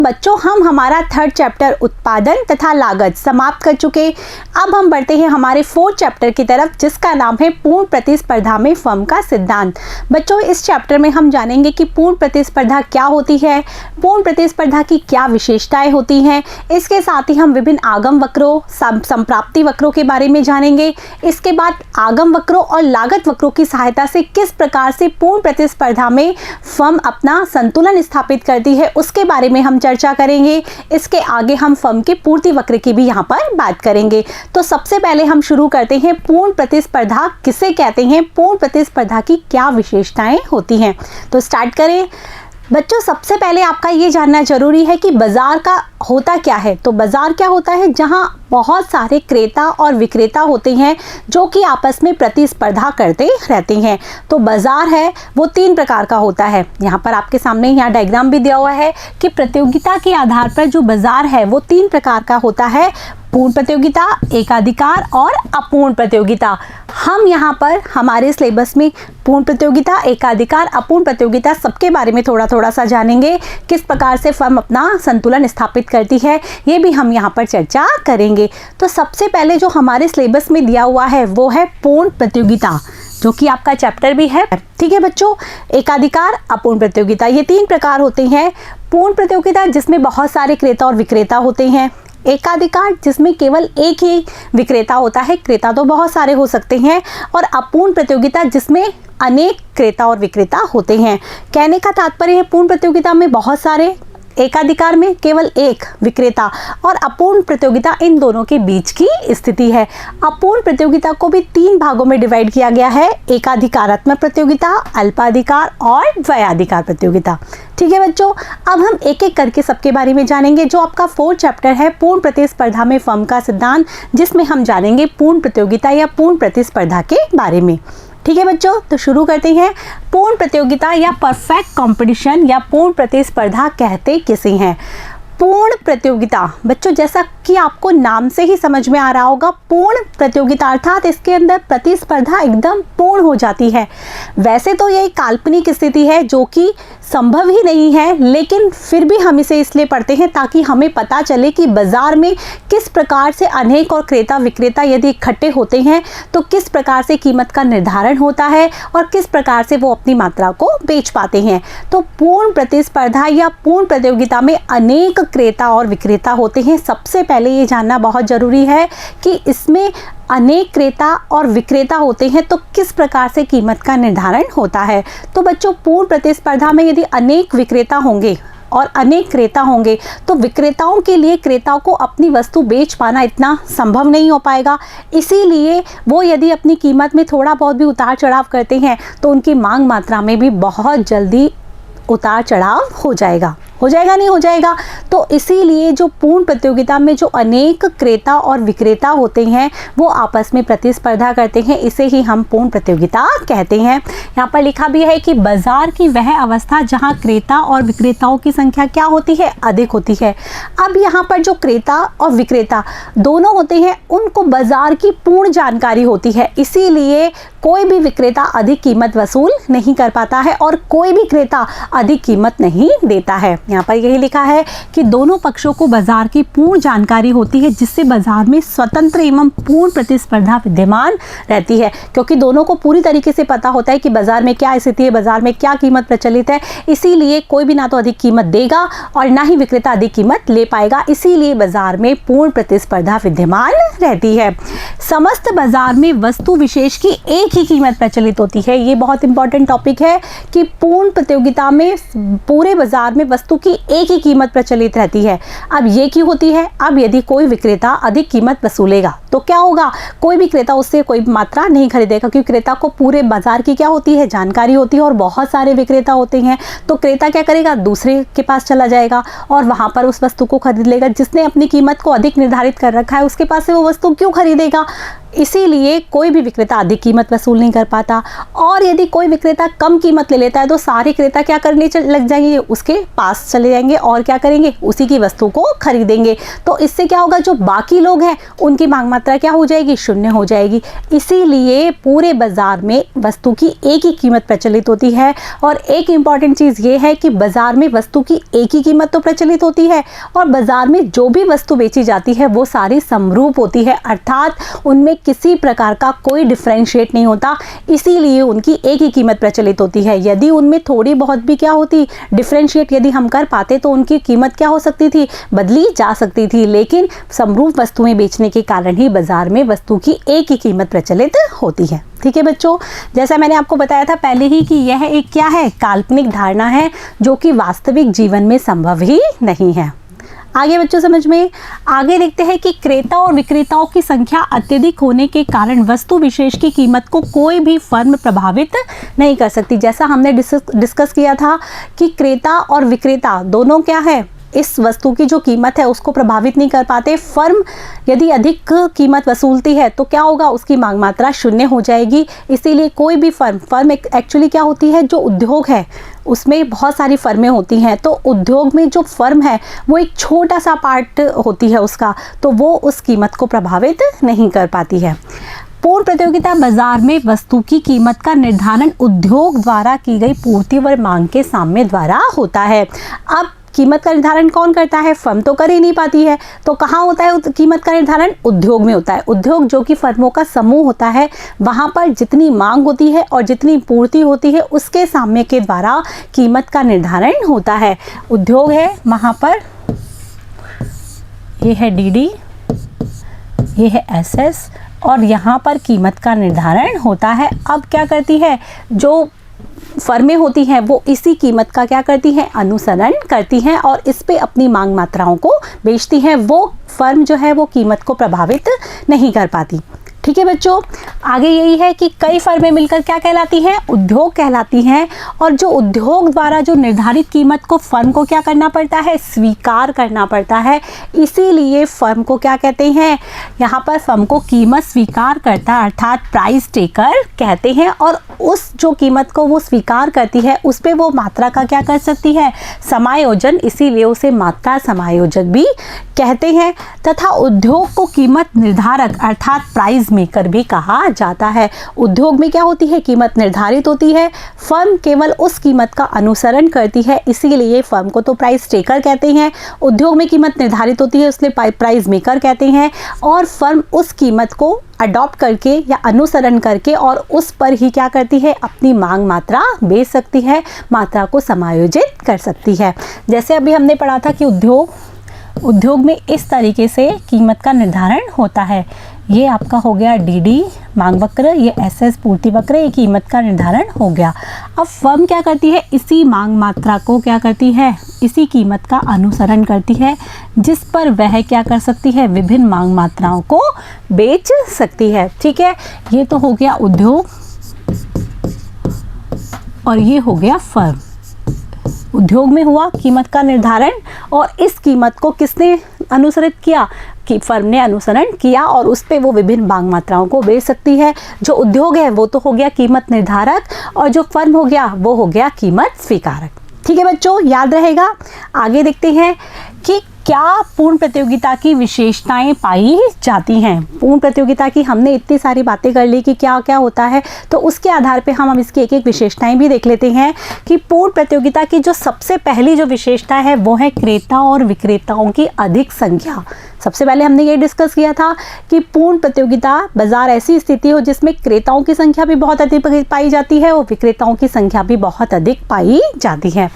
बच्चों, हम हमारा थर्ड चैप्टर उत्पादन तथा लागत समाप्त कर चुके। अब हम बढ़ते हैं हमारे फोर्थ चैप्टर की तरफ, जिसका नाम है पूर्ण प्रतिस्पर्धा में फर्म का सिद्धांत। बच्चों, इस चैप्टर में हम जानेंगे कि पूर्ण प्रतिस्पर्धा क्या होती है, पूर्ण प्रतिस्पर्धा की क्या विशेषताएं होती हैं। इसके साथ ही हम विभिन्न आगम वक्रों, संप्राप्ति वक्रों के बारे में जानेंगे। इसके बाद आगम वक्रों और लागत वक्रों की सहायता से किस प्रकार से पूर्ण प्रतिस्पर्धा में फर्म अपना संतुलन स्थापित करती है, उसके बारे में हम चर्चा करेंगे। इसके आगे हम फर्म के पूर्ति वक्र की भी यहाँ पर बात करेंगे। तो सबसे पहले हम शुरू करते हैं, पूर्ण प्रतिस्पर्धा किसे कहते हैं, पूर्ण प्रतिस्पर्धा की क्या विशेषताएं होती हैं। तो स्टार्ट करें। बच्चों, सबसे पहले आपका ये जानना जरूरी है कि बाजार का होता क्या है। तो बाजार क्या होता है, जहां बहुत सारे क्रेता और विक्रेता होते हैं जो कि आपस में प्रतिस्पर्धा करते रहते हैं। तो बाजार है वो 3 प्रकार का होता है। यहाँ पर आपके सामने यहाँ डायग्राम भी दिया हुआ है कि प्रतियोगिता के आधार पर जो बाजार है वो 3 प्रकार का होता है, पूर्ण प्रतियोगिता, एकाधिकार और अपूर्ण प्रतियोगिता। हम यहाँ पर हमारे सिलेबस में पूर्ण प्रतियोगिता, एकाधिकार, अपूर्ण प्रतियोगिता सबके बारे में थोड़ा थोड़ा सा जानेंगे। किस प्रकार से फर्म अपना संतुलन स्थापित करती है ये भी हम यहाँ पर चर्चा करेंगे। तो सबसे पहले जो हमारे सिलेबस में दिया हुआ है वो है पूर्ण प्रतियोगिता, जो कि आपका चैप्टर भी है। ठीक है बच्चों, एकाधिकार, अपूर्ण प्रतियोगिता, ये 3 प्रकार होते हैं। पूर्ण प्रतियोगिता जिसमें बहुत सारे क्रेता और विक्रेता होते हैं, एकाधिकार जिसमें केवल एक ही विक्रेता होता है, क्रेता तो बहुत सारे हो सकते हैं, और अपूर्ण प्रतियोगिता जिसमें अनेक क्रेता और विक्रेता होते हैं। कहने का तात्पर्य है पूर्ण प्रतियोगिता में बहुत सारे, एकाधिकार में केवल एक विक्रेता, और अपूर्ण प्रतियोगिता इन दोनों के बीच की स्थिति है। अपूर्ण प्रतियोगिता को भी 3 भागों में डिवाइड किया गया है, एकाधिकारात्मक प्रतियोगिता, अल्पाधिकार और द्वयाधिकार प्रतियोगिता। ठीक है बच्चों, अब हम एक एक करके सबके बारे में जानेंगे। जो आपका 4th चैप्टर है पूर्ण प्रतिस्पर्धा में फर्म का सिद्धांत, जिसमें हम जानेंगे पूर्ण प्रतियोगिता या पूर्ण प्रतिस्पर्धा के बारे में। ठीक है बच्चों, तो शुरू करते हैं। पूर्ण प्रतियोगिता या परफेक्ट कंपटीशन या पूर्ण प्रतिस्पर्धा कहते किसे हैं। पूर्ण प्रतियोगिता बच्चों, जैसा कि आपको नाम से ही समझ में आ रहा होगा, पूर्ण प्रतियोगिता अर्थात इसके अंदर प्रतिस्पर्धा एकदम पूर्ण हो जाती है। वैसे तो ये काल्पनिक स्थिति है जो कि संभव ही नहीं है, लेकिन फिर भी हम इसे इसलिए पढ़ते हैं ताकि हमें पता चले कि बाजार में किस प्रकार से अनेक और क्रेता विक्रेता यदि इकट्ठे होते हैं तो किस प्रकार से कीमत का निर्धारण होता है और किस प्रकार से वो अपनी मात्रा को बेच पाते हैं। तो पूर्ण प्रतिस्पर्धा या पूर्ण प्रतियोगिता में अनेक क्रेता और विक्रेता होते हैं। सबसे पहले ये जानना बहुत ज़रूरी है कि इसमें अनेक क्रेता और विक्रेता होते हैं तो किस प्रकार से कीमत का निर्धारण होता है। तो बच्चों, पूर्ण प्रतिस्पर्धा में यदि अनेक विक्रेता होंगे और अनेक क्रेता होंगे तो विक्रेताओं के लिए क्रेताओं को अपनी वस्तु बेच पाना इतना संभव नहीं हो पाएगा। इसीलिए वो यदि अपनी कीमत में थोड़ा बहुत भी उतार चढ़ाव करते हैं तो उनकी मांग मात्रा में भी बहुत जल्दी उतार चढ़ाव हो जाएगा नहीं हो जाएगा। तो इसीलिए जो पूर्ण प्रतियोगिता में जो अनेक क्रेता और विक्रेता होते हैं वो आपस में प्रतिस्पर्धा करते हैं, इसे ही हम पूर्ण प्रतियोगिता कहते हैं। यहाँ पर लिखा भी है कि बाजार की वह अवस्था जहाँ क्रेता और विक्रेताओं की संख्या क्या होती है, अधिक होती है। अब यहाँ पर जो क्रेता और विक्रेता दोनों होते हैं उनको बाजार की पूर्ण जानकारी होती है, इसीलिए कोई भी विक्रेता अधिक कीमत वसूल नहीं कर पाता है और कोई भी क्रेता अधिक कीमत नहीं देता है। यहाँ पर यही लिखा है कि दोनों पक्षों को बाजार की पूर्ण जानकारी होती है, जिससे बाजार में स्वतंत्र एवं पूर्ण प्रतिस्पर्धा विद्यमान रहती है, क्योंकि दोनों को पूरी तरीके से पता होता है कि बाजार में क्या स्थिति है, बाजार में क्या कीमत प्रचलित है। इसीलिए कोई भी ना तो अधिक कीमत देगा और ना ही विक्रेता अधिक कीमत ले पाएगा, इसीलिए बाजार में पूर्ण प्रतिस्पर्धा विद्यमान रहती है। समस्त बाजार में वस्तु विशेष की एक ही कीमत प्रचलित होती है। ये बहुत इंपॉर्टेंट टॉपिक है कि पूर्ण प्रतियोगिता में पूरे बाजार में वस्तु की एक ही कीमत प्रचलित रहती है। अब ये क्यों होती है, अब यदि कोई विक्रेता अधिक कीमत वसूलेगा तो क्या होगा, कोई भी क्रेता उससे कोई मात्रा नहीं खरीदेगा, क्योंकि क्रेता को पूरे बाजार की क्या होती है, जानकारी होती है, और बहुत सारे विक्रेता होते हैं। तो क्रेता क्या करेगा, दूसरे के पास चला जाएगा और वहां पर उस वस्तु को खरीद लेगा। जिसने अपनी कीमत को अधिक निर्धारित कर रखा है उसके पास से वो वस्तु क्यों खरीदेगा, इसीलिए कोई भी विक्रेता अधिक कीमत वसूल नहीं कर पाता। और यदि कोई विक्रेता कम कीमत ले लेता है तो सारे क्रेता क्या करने लग जाएंगे, उसके पास चले जाएंगे और क्या करेंगे, उसी की वस्तु को खरीदेंगे। तो इससे क्या होगा, जो बाकी लोग हैं उनकी मांग मात्रा क्या हो जाएगी, शून्य हो जाएगी। इसीलिए पूरे बाजार में वस्तु की एक ही कीमत प्रचलित होती है। और एक इम्पॉर्टेंट चीज़ ये है कि बाजार में वस्तु की एक ही कीमत तो प्रचलित होती है और बाजार में जो भी वस्तु बेची जाती है वो सारी समरूप होती है, अर्थात उनमें किसी प्रकार का कोई डिफरेंशिएट नहीं होता। इसीलिए उनकी एक ही कीमत प्रचलित होती है। यदि उनमें थोड़ी बहुत भी क्या होती, डिफरेंशिएट यदि हम कर पाते तो उनकी कीमत क्या हो सकती थी, बदली जा सकती थी। लेकिन समरूप वस्तुएं बेचने के कारण ही बाजार में वस्तु की एक ही कीमत प्रचलित होती है। ठीक है बच्चों, जैसा मैंने आपको बताया था पहले ही कि यह एक क्या है, काल्पनिक धारणा है जो कि वास्तविक जीवन में संभव ही नहीं है। आगे बच्चों समझ में आगे देखते हैं कि क्रेता और विक्रेताओं की संख्या अत्यधिक होने के कारण वस्तु विशेष की कीमत को कोई भी फर्म प्रभावित नहीं कर सकती। जैसा हमने डिस्कस किया था कि क्रेता और विक्रेता दोनों क्या है, इस वस्तु की जो कीमत है उसको प्रभावित नहीं कर पाते। फर्म यदि अधिक कीमत वसूलती है तो क्या होगा, उसकी मांग मात्रा शून्य हो जाएगी। इसीलिए कोई भी फर्म एक्चुअली क्या होती है, जो उद्योग है उसमें बहुत सारी फर्में होती हैं। तो उद्योग में जो फर्म है वो एक छोटा सा पार्ट होती है उसका, तो वो उस कीमत को प्रभावित नहीं कर पाती है। पूर्ण प्रतियोगिता बाजार में वस्तु की कीमत का निर्धारण उद्योग द्वारा की गई पूर्ति व मांग के साम्य द्वारा होता है। अब कीमत का निर्धारण कौन करता है, फर्म तो कर ही नहीं पाती है, तो कहाँ होता है कीमत का निर्धारण, उद्योग में होता है। उद्योग जो कि फर्मों का समूह होता है, वहाँ पर जितनी मांग होती है और जितनी पूर्ति होती है उसके साम्य के द्वारा कीमत का निर्धारण होता है। उद्योग है वहाँ पर, ये है डीडी, ये है एसएस और यहाँ पर कीमत का निर्धारण होता है। अब क्या करती है, जो फर्में होती हैं वो इसी कीमत का क्या करती हैं, अनुसरण करती हैं और इस पे अपनी मांग मात्राओं को बेचती हैं। वो फर्म जो है वो कीमत को प्रभावित नहीं कर पाती। ठीक है बच्चों, आगे यही है कि कई फर्में मिलकर क्या कहलाती हैं, उद्योग कहलाती हैं। और जो उद्योग द्वारा जो निर्धारित कीमत को फर्म को क्या करना पड़ता है, स्वीकार करना पड़ता है। इसीलिए फर्म को क्या कहते हैं, यहाँ पर फर्म को कीमत स्वीकार करता अर्थात प्राइस टेकर कहते हैं। और उस जो कीमत को वो स्वीकार करती है उस पर वो मात्रा का क्या कर सकती है, समायोजन, इसीलिए उसे मात्रा समायोजक भी कहते हैं। तथा उद्योग को कीमत निर्धारक अर्थात प्राइस मेकर भी कहा जाता है। उद्योग में क्या होती है, कीमत निर्धारित होती है, फर्म केवल उस कीमत का अनुसरण करती है, इसीलिए फर्म को तो प्राइस टेकर कहते हैं। उद्योग में कीमत निर्धारित होती है इसलिए प्राइस मेकर कहते हैं। और फर्म उस कीमत को अडॉप्ट करके या अनुसरण करके और उस पर ही क्या करती है, अपनी मांग मात्रा बेच सकती है, मात्रा को समायोजित कर सकती है। जैसे अभी हमने पढ़ा था कि उद्योग में इस तरीके से कीमत का निर्धारण होता है। ये आपका हो गया डीडी मांग वक्र, ये एसएस पूर्ति वक्र, ये कीमत का निर्धारण हो गया। अब फर्म क्या करती है, इसी मांग मात्रा को क्या करती है, इसी कीमत का अनुसरण करती है जिस पर वह क्या कर सकती है, विभिन्न मांग मात्राओं को बेच सकती है। ठीक है, ये तो हो गया उद्योग और ये हो गया फर्म। उद्योग में हुआ कीमत का निर्धारण और इस कीमत को किसने अनुसरित किया, कि फर्म ने अनुसरण किया और उस पे वो विभिन्न मांग मात्राओं को बेच सकती है। जो उद्योग है वो तो हो गया कीमत निर्धारक और जो फर्म हो गया वो हो गया कीमत स्वीकारक। ठीक है बच्चों, याद रहेगा। आगे देखते हैं कि क्या पूर्ण प्रतियोगिता की विशेषताएं पाई जाती हैं। पूर्ण प्रतियोगिता की हमने इतनी सारी बातें कर ली कि क्या क्या होता है, तो उसके आधार पे हम इसकी एक एक विशेषताएं भी देख लेते हैं कि पूर्ण प्रतियोगिता की जो सबसे पहली जो विशेषता है वो है क्रेता और विक्रेताओं की अधिक संख्या। सबसे पहले हमने ये डिस्कस किया था कि पूर्ण प्रतियोगिता बाजार ऐसी स्थिति हो जिसमें क्रेताओं की संख्या भी बहुत अधिक पाई जाती है और विक्रेताओं की संख्या भी बहुत अधिक पाई जाती है।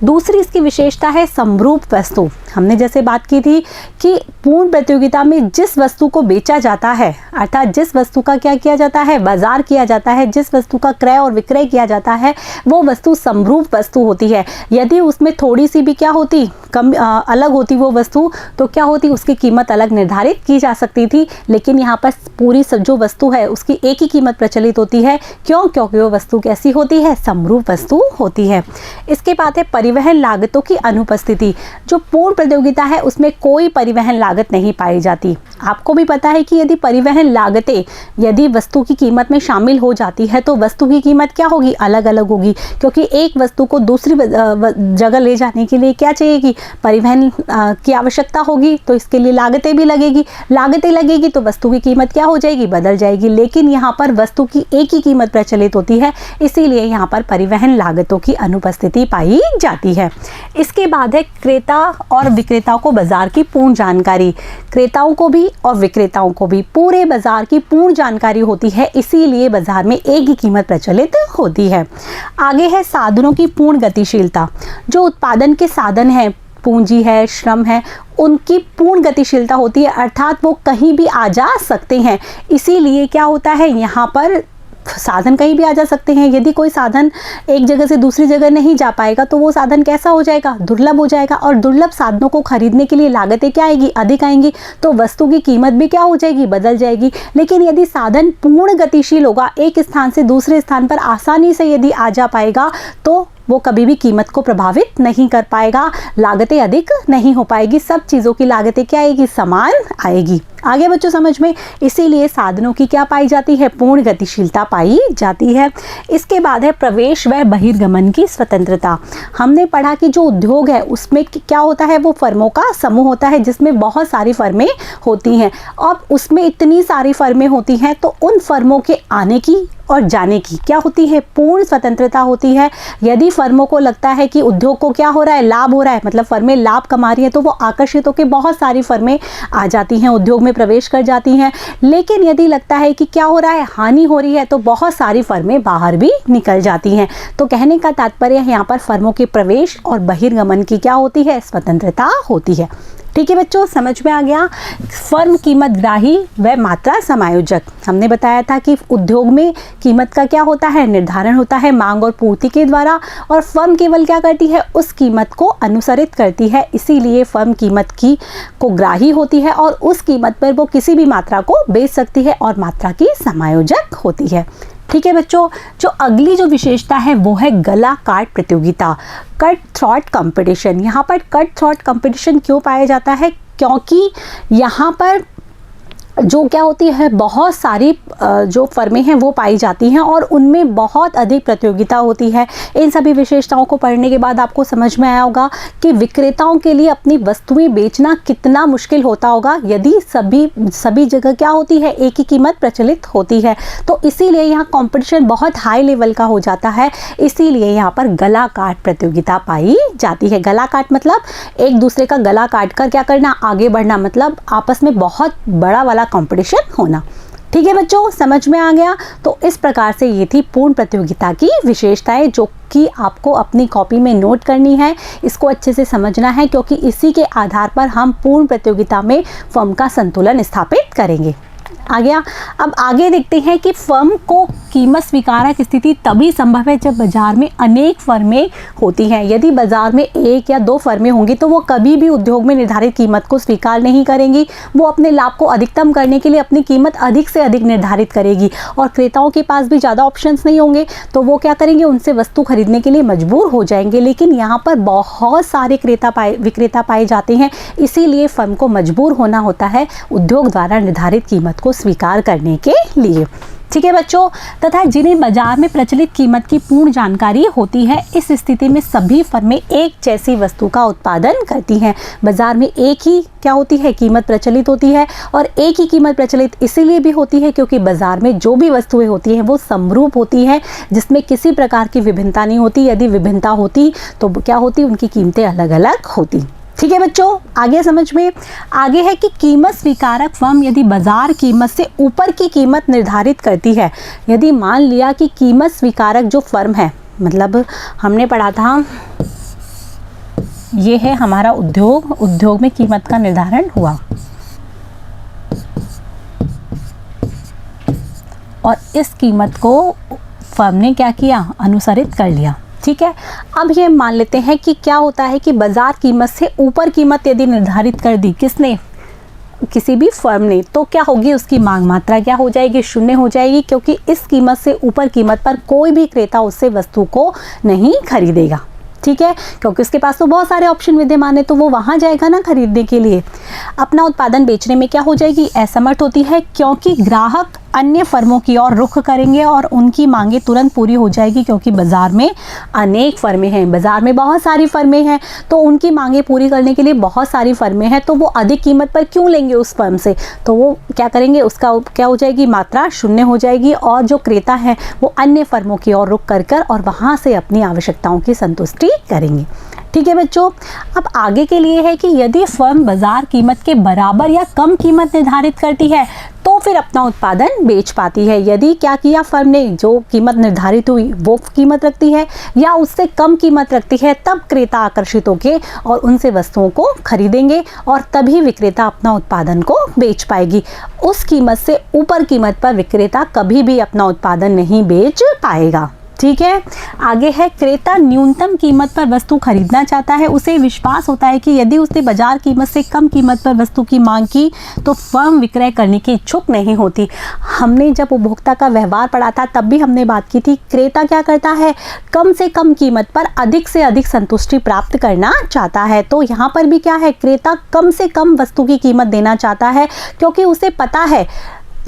दूसरी इसकी विशेषता है समरूप वस्तु। हमने जैसे बात की थी कि पूर्ण प्रतियोगिता में जिस वस्तु को बेचा जाता है, अर्थात जिस वस्तु का क्या किया जाता है, बाजार किया जाता है, जिस वस्तु का क्रय और विक्रय किया जाता है वो वस्तु समरूप वस्तु होती है। यदि उसमें थोड़ी सी भी क्या होती, कम अलग होती वो वस्तु, तो क्या होती, उसकी कीमत कीमत अलग निर्धारित की जा सकती थी, लेकिन यहाँ पर पूरी जो वस्तु है उसकी एक ही कीमत प्रचलित होती है। क्यों? क्योंकि वो वस्तु कैसी होती है? समरूप वस्तु होती है। इसके बाद है परिवहन लागतों की अनुपस्थिति। जो पूर्ण प्रतियोगिता है उसमें कोई परिवहन लागत नहीं पाई जाती। आपको भी पता है कि यदि परिवहन लागतें यदि वस्तु की कीमत में शामिल हो जाती है तो वस्तु की कीमत क्या होगी? अलग अलग होगी, क्योंकि एक वस्तु को दूसरी जगह ले जाने के लिए क्या चाहिए कि परिवहन की आवश्यकता होगी, तो इसके लिए लागतें भी लगेगी। लागतें लगेगी तो वस्तु की कीमत क्या हो जाएगी? बदल जाएगी। लेकिन यहाँ पर वस्तु की एक ही कीमत प्रचलित होती है, इसीलिए यहाँ पर परिवहन लागतों की अनुपस्थिति पाई जाती है। इसके बाद है क्रेता और विक्रेताओं को बाजार की पूर्ण जानकारी। क्रेताओं को भी और विक्रेताओं को भी पूरे बाजार की पूर्ण जानकारी होती है, इसीलिए बाजार में एक ही कीमत प्रचलित होती है। आगे है साधनों की पूर्ण गतिशीलता। जो उत्पादन के साधन हैं, पूंजी है, श्रम है, उनकी पूर्ण गतिशीलता होती है, अर्थात वो कहीं भी आ जा सकते हैं। इसीलिए क्या होता है, यहाँ पर साधन कहीं भी आ जा सकते हैं। यदि कोई साधन एक जगह से दूसरी जगह नहीं जा पाएगा तो वो साधन कैसा हो जाएगा? दुर्लभ हो जाएगा। और दुर्लभ साधनों को खरीदने के लिए लागतें क्या आएगी? अधिक आएंगी, तो वस्तु की कीमत भी क्या हो जाएगी? बदल जाएगी। लेकिन यदि साधन पूर्ण गतिशील होगा, एक स्थान से दूसरे स्थान पर आसानी से यदि आ जा पाएगा, तो वो कभी भी कीमत को प्रभावित नहीं कर पाएगा, लागतें अधिक नहीं हो पाएगी। सब चीज़ों की लागतें क्या आएगी? समान आएगी। आगे बच्चों समझ में, इसीलिए साधनों की क्या पाई जाती है? पूर्ण गतिशीलता पाई जाती है। इसके बाद है प्रवेश व बहिर्गमन की स्वतंत्रता। हमने पढ़ा कि जो उद्योग है उसमें क्या होता है? वो फर्मों का समूह होता है जिसमें बहुत सारी फर्में होती हैं। अब उसमें इतनी सारी फर्में होती हैं तो उन फर्मों के आने की और जाने की क्या होती है? पूर्ण स्वतंत्रता होती है। यदि फर्मों को लगता है कि उद्योग को क्या हो रहा है? लाभ हो रहा है, मतलब फर्में लाभ कमा रही है, तो वो आकर्षित होकर बहुत सारी फर्में आ जाती हैं, उद्योग में प्रवेश कर जाती हैं। लेकिन यदि लगता है कि क्या हो रहा है? हानि हो रही है, तो बहुत सारी फर्में बाहर भी निकल जाती हैं। तो कहने का तात्पर्य है यहाँ पर फर्मों के प्रवेश और बहिर्गमन की क्या होती है? स्वतंत्रता होती है। ठीक है बच्चों, समझ में आ गया। फर्म कीमत ग्राही व मात्रा समायोजक। हमने बताया था कि उद्योग में कीमत का क्या होता है? निर्धारण होता है मांग और पूर्ति के द्वारा, और फर्म केवल क्या करती है? उस कीमत को अनुसरित करती है। इसीलिए फर्म कीमत की को ग्राही होती है और उस कीमत पर वो किसी भी मात्रा को बेच सकती है और मात्रा की समायोजक होती है। ठीक है बच्चों, जो अगली जो विशेषता है वो है गला काट प्रतियोगिता, कट थ्रॉट कंपटीशन। यहाँ पर कट थ्रॉट कंपटीशन क्यों पाया जाता है? क्योंकि यहाँ पर जो क्या होती है, बहुत सारी जो फर्में हैं वो पाई जाती हैं और उनमें बहुत अधिक प्रतियोगिता होती है। इन सभी विशेषताओं को पढ़ने के बाद आपको समझ में आया होगा कि विक्रेताओं के लिए अपनी वस्तुएं बेचना कितना मुश्किल होता होगा यदि सभी जगह क्या होती है? एक ही कीमत प्रचलित होती है। तो इसीलिए यहाँ कंपटीशन बहुत हाई लेवल का हो जाता है। इसीलिए यहाँ पर गला काट प्रतियोगिता पाई जाती है। गला काट मतलब एक दूसरे का गला काट कर क्या करना? आगे बढ़ना, मतलब आपस में बहुत बड़ा वाला कंपटीशन होना। ठीक है बच्चों, समझ में आ गया। तो इस प्रकार से ये थी पूर्ण प्रतियोगिता की विशेषताएं, जो कि आपको अपनी कॉपी में नोट करनी है। इसको अच्छे से समझना है, क्योंकि इसी के आधार पर हम पूर्ण प्रतियोगिता में फर्म का संतुलन स्थापित करेंगे। आ गया। अब आगे देखते हैं कि फर्म को कीमत स्वीकारक स्थिति तभी संभव है जब बाजार में अनेक फर्में होती हैं। यदि बाजार में एक या दो फर्में होंगी तो वो कभी भी उद्योग में निर्धारित कीमत को स्वीकार नहीं करेंगी। वो अपने लाभ को अधिकतम करने के लिए अपनी कीमत अधिक से अधिक निर्धारित करेगी, और क्रेताओं के पास भी ज़्यादा ऑप्शंस नहीं होंगे, तो वो क्या करेंगे? उनसे वस्तु खरीदने के लिए मजबूर हो जाएंगे। लेकिन यहाँ पर बहुत सारे विक्रेता पाए जाते हैं, इसीलिए फर्म को मजबूर होना होता है उद्योग द्वारा निर्धारित कीमत को स्वीकार करने के लिए। ठीक है बच्चों, तथा जिन्हें बाजार में प्रचलित कीमत की पूर्ण जानकारी होती है, इस स्थिति में सभी फर्में एक जैसी वस्तु का उत्पादन करती हैं। बाजार में एक ही क्या होती है? कीमत प्रचलित होती है, और एक ही कीमत प्रचलित इसीलिए भी होती है क्योंकि बाजार में जो भी वस्तुएं होती हैं वो समरूप होती हैं, जिसमें किसी प्रकार की विभिन्नता नहीं होती। यदि विभिन्नता होती तो क्या होती? उनकी कीमतें अलग अलग होती। ठीक है बच्चों, आगे समझ में आगे है कि कीमत स्वीकारक फर्म यदि बाजार कीमत से ऊपर की कीमत निर्धारित करती है। यदि मान लिया कि कीमत स्वीकारक जो फर्म है, मतलब हमने पढ़ा था ये है हमारा उद्योग में कीमत का निर्धारण हुआ, और इस कीमत को फर्म ने क्या किया? अनुसरित कर लिया। ठीक है, अब ये मान लेते हैं कि क्या होता है कि बाजार कीमत से ऊपर कीमत यदि निर्धारित कर दी, किसने? किसी भी फर्म ने, तो क्या होगी, उसकी मांग मात्रा क्या हो जाएगी, शून्य हो जाएगी, क्योंकि इस कीमत से ऊपर कीमत पर कोई भी क्रेता उससे वस्तु को नहीं खरीदेगा। ठीक है, क्योंकि उसके पास तो बहुत सारे ऑप्शन विद्यमान है, तो वो वहाँ जाएगा ना खरीदने के लिए। अपना उत्पादन बेचने में क्या हो जाएगी, असमर्थ होती है, क्योंकि ग्राहक अन्य फर्मों की ओर रुख करेंगे और उनकी मांगे तुरंत पूरी हो जाएगी, क्योंकि बाज़ार में अनेक फर्में हैं, बाज़ार में बहुत सारी फर्में हैं, तो उनकी मांगे पूरी करने के लिए बहुत सारी फर्में हैं, तो वो अधिक कीमत पर क्यों लेंगे उस फर्म से, तो वो क्या करेंगे, उसका क्या हो जाएगी, मात्रा शून्य हो जाएगी, और जो क्रेता है वो अन्य फर्मों की ओर रुख कर और वहाँ से अपनी आवश्यकताओं की संतुष्टि करेंगे। ठीक है बच्चों, अब आगे के लिए है कि यदि फर्म बाजार कीमत के बराबर या कम कीमत निर्धारित करती है तो फिर अपना उत्पादन बेच पाती है। यदि क्या किया फर्म ने, जो कीमत निर्धारित हुई वो कीमत रखती है या उससे कम कीमत रखती है, तब क्रेता आकर्षित होकर और उनसे वस्तुओं को खरीदेंगे और तभी विक्रेता अपना उत्पादन को बेच पाएगी। उस कीमत से ऊपर कीमत पर विक्रेता कभी भी अपना उत्पादन नहीं बेच पाएगा। ठीक है, आगे है, क्रेता न्यूनतम कीमत पर वस्तु खरीदना चाहता है। उसे विश्वास होता है कि यदि उसने बाजार कीमत से कम कीमत पर वस्तु की मांग की तो फर्म विक्रय करने की इच्छुक नहीं होती। हमने जब उपभोक्ता का व्यवहार पढ़ा था तब भी हमने बात की थी, क्रेता क्या करता है, कम से कम कीमत पर अधिक से अधिक संतुष्टि प्राप्त करना चाहता है। तो यहाँ पर भी क्या है, क्रेता कम से कम वस्तु की कीमत देना चाहता है, क्योंकि उसे पता है,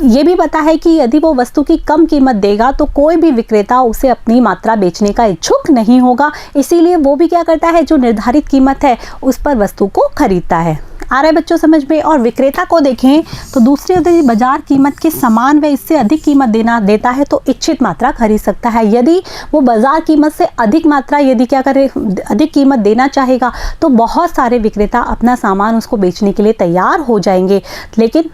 ये भी पता है कि यदि वो वस्तु की कम कीमत देगा तो कोई भी विक्रेता उसे अपनी मात्रा बेचने का इच्छुक नहीं होगा। इसीलिए वो भी क्या करता है, जो निर्धारित कीमत है उस पर वस्तु को खरीदता है। आ रहा है बच्चों समझ में। और विक्रेता को देखें तो दूसरी यदि बाजार कीमत के समान व इससे अधिक कीमत देता है तो इच्छित मात्रा खरीद सकता है। यदि वो बाजार कीमत से अधिक मात्रा यदि क्या करे, अधिक कीमत देना चाहेगा तो बहुत सारे विक्रेता अपना सामान उसको बेचने के लिए तैयार हो जाएंगे। लेकिन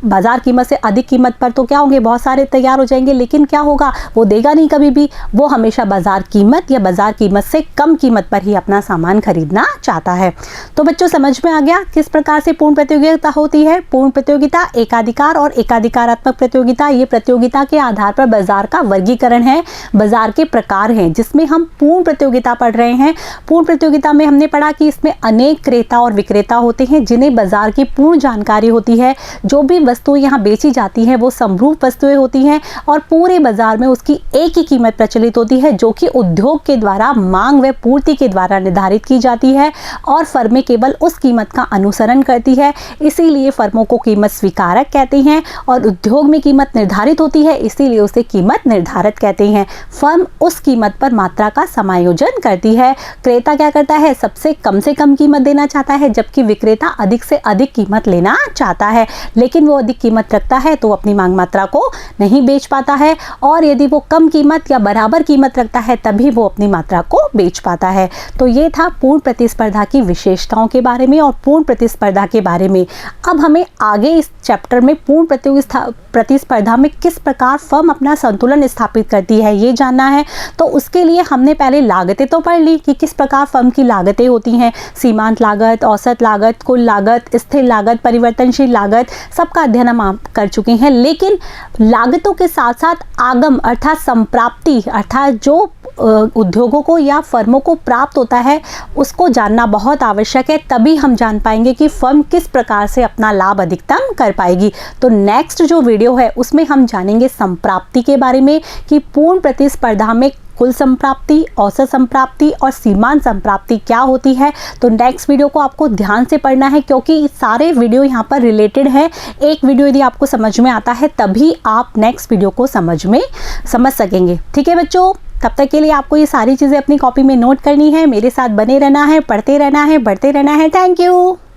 बाजार कीमत से अधिक कीमत पर तो क्या होंगे, बहुत सारे तैयार हो जाएंगे, लेकिन क्या होगा, वो देगा नहीं कभी भी। वो हमेशा बाजार कीमत या बाजार कीमत से कम कीमत पर ही अपना सामान खरीदना चाहता है। तो बच्चों समझ में आ गया किस प्रकार से पूर्ण प्रतियोगिता होती है। पूर्ण प्रतियोगिता, एकाधिकार और एकाधिकारात्मक प्रतियोगिता, ये प्रतियोगिता के आधार पर बाजार का वर्गीकरण है, बाजार के प्रकार हैं, जिसमें हम पूर्ण प्रतियोगिता पढ़ रहे हैं। पूर्ण प्रतियोगिता में हमने पढ़ा कि इसमें अनेक क्रेता और विक्रेता होते हैं जिन्हें बाजार की पूर्ण जानकारी होती है। जो भी वस्तुएं यहाँ बेची जाती हैं वो समरूप वस्तुएं होती हैं और पूरे बाजार में उसकी एक ही कीमत प्रचलित होती है, जो कि उद्योग के द्वारा मांग व पूर्ति के द्वारा निर्धारित की जाती है और फर्में केवल उस कीमत का अनुसरण करती है। इसीलिए फर्मों को कीमत स्वीकारक कहते हैं और उद्योग में कीमत निर्धारित होती है, इसीलिए उसे कीमत निर्धारक कहते हैं। फर्म उस कीमत पर मात्रा का समायोजन करती है। क्रेता क्या करता है, सबसे कम से कम कीमत देना चाहता है, जबकि विक्रेता अधिक से अधिक कीमत लेना चाहता है, लेकिन वो अधिक कीमत रखता है तो अपनी मांग मात्रा को नहीं बेच पाता है, और यदि वो कम कीमत या बराबर कीमत रखता है तभी वो अपनी मात्रा को बेच पाता है। तो ये था पूर्ण प्रतिस्पर्धा की विशेषताओं के बारे में और पूर्ण प्रतिस्पर्धा के बारे में। अब हमें आगे इस चैप्टर में पूर्ण प्रतिस्पर्धा में किस प्रकार फर्म अपना संतुलन स्थापित करती है ये जानना है। तो उसके लिए हमने पहले लागतें तो पढ़ ली कि किस प्रकार फर्म की लागतें होती हैं, सीमांत लागत, औसत लागत, कुल लागत, स्थिर लागत, परिवर्तनशील लागत, सबका अध्ययन हम कर चुके हैं। लेकिन लागतों के साथ साथ आगम अर्थात संप्राप्ति, अर्थात जो उद्योगों को या फर्मों को प्राप्त होता है उसको जानना बहुत आवश्यक है, तभी हम जान पाएंगे कि फर्म किस प्रकार से अपना लाभ अधिकतम कर पाएगी। तो नेक्स्ट जो वीडियो है उसमें हम जानेंगे संप्राप्ति के बारे में कि पूर्ण प्रतिस्पर्धा में कुल संप्राप्ति, औसत संप्राप्ति और सीमांत संप्राप्ति क्या होती है। तो नेक्स्ट वीडियो को आपको ध्यान से पढ़ना है क्योंकि सारे वीडियो यहाँ पर रिलेटेड है। एक वीडियो यदि आपको समझ में आता है तभी आप नेक्स्ट वीडियो को समझ सकेंगे। ठीक है बच्चों, तब तक के लिए आपको ये सारी चीज़ें अपनी कॉपी में नोट करनी है, मेरे साथ बने रहना है, पढ़ते रहना है, बढ़ते रहना है। Thank you.